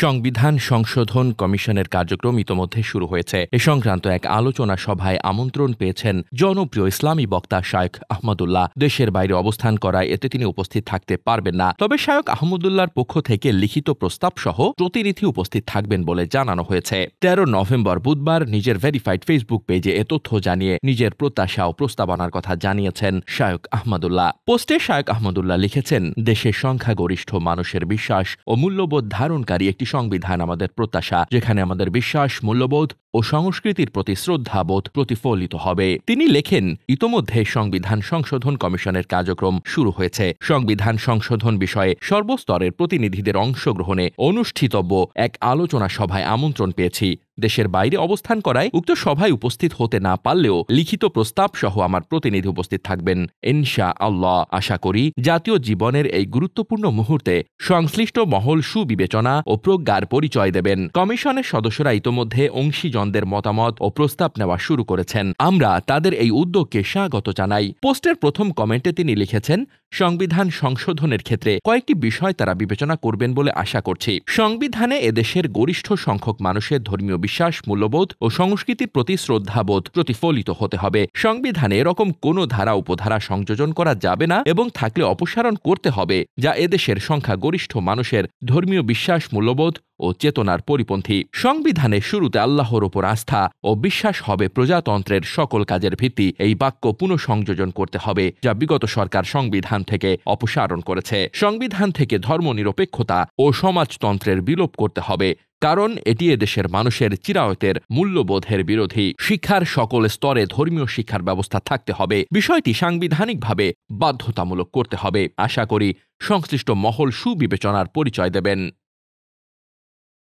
সংবিধান সংশোধন কমিশনের কার্যক্রম ইতোমধ্যে শুরু হয়েছে। এ সংক্রান্ত এক আলোচনা সভায় আমন্ত্রণ পেয়েছেন জনপ্রিয় ইসলামী বক্তা শায়খ আহমদুল্লাহ। দেশের বাইরে অবস্থান করায় এতে তিনি উপস্থিত থাকতে পারবেন না। তবে শায়খ আহমদুল্লাহর পক্ষ থেকে লিখিত প্রস্তাব সহ প্রতিনিধি উপস্থিত থাকবেন বলে জানানো হয়েছে। 13 নভেম্বর বুধবার নিজের ভেরিফাইড ফেসবুক পেজে এ তথ্য জানিয়ে নিজের প্রত্যাশা ও প্রস্তাবনার কথা জানিয়েছেন শায়খ আহমদুল্লাহ। পোস্টে শায়খ আহমদুল্লাহ লিখেছেন, দেশের সংখ্যাগরিষ্ঠ মানুষের বিশ্বাস ও মূল্যবোধ ধারণকারী একটি সংবিধান আমাদের প্রত্যাশা, যেখানে আমাদের বিশ্বাস, মূল্যবোধ ও সংস্কৃতির প্রতি শ্রদ্ধাবোধ প্রতিফলিত হবে। তিনি লেখেন, ইতোমধ্যে সংবিধান সংশোধন কমিশনের কার্যক্রম শুরু হয়েছে। সংবিধান সংশোধন বিষয়ে সর্বস্তরের প্রতিনিধিদের অংশগ্রহণে অনুষ্ঠিতব্য এক আলোচনা সভায় আমন্ত্রণ পেয়েছি। দেশের বাইরে অবস্থান করায় উক্ত সভায় উপস্থিত হতে না পারলেও লিখিত প্রস্তাব সহ আমার প্রতিনিধি উপস্থিত থাকবেন ইনশা আল্লাহ। আশা করি জাতীয় জীবনের এই গুরুত্বপূর্ণ মুহূর্তে সংশ্লিষ্ট মহল সুবিবেচনা ও প্রজ্ঞার পরিচয় দেবেন। কমিশনের সদস্যরা ইতোমধ্যে অংশীজনদের মতামত ও প্রস্তাব নেওয়া শুরু করেছেন। আমরা তাদের এই উদ্যোগকে স্বাগত জানাই। পোস্টের প্রথম কমেন্টে তিনি লিখেছেন, সংবিধান সংশোধনের ক্ষেত্রে কয়েকটি বিষয় তারা বিবেচনা করবেন বলে আশা করছি। সংবিধানে এদেশের গরিষ্ঠ সংখ্যক মানুষের ধর্মীয় বিশ্বাস, মূল্যবোধ ও সংস্কৃতির প্রতি শ্রদ্ধাবোধ প্রতিফলিত হতে হবে। সংবিধানে এরকম কোনো ধারা উপধারা সংযোজন করা যাবে না এবং থাকলে অপসারণ করতে হবে যা এদেশের সংখ্যাগরিষ্ঠ মানুষের ধর্মীয় বিশ্বাস, মূল্যবোধ ও চেতনার পরিপন্থী। সংবিধানের শুরুতে আল্লাহর ওপর আস্থা ও বিশ্বাস হবে প্রজাতন্ত্রের সকল কাজের ভিত্তি। এই বাক্য পুনঃসংযোজন করতে হবে যা বিগত সরকার সংবিধান থেকে অপসারণ করেছে। সংবিধান থেকে ধর্মনিরপেক্ষতা ও সমাজতন্ত্রের বিলোপ করতে হবে, কারণ এটি এদেশের মানুষের চিরায়তের মূল্যবোধের বিরোধী। শিক্ষার সকল স্তরে ধর্মীয় শিক্ষার ব্যবস্থা থাকতে হবে। বিষয়টি সাংবিধানিকভাবে বাধ্যতামূলক করতে হবে। আশা করি সংশ্লিষ্ট মহল সুবিবেচনার পরিচয় দেবেন।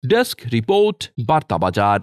ডেস্ক রিপোর্ট, বার্তা বাজার।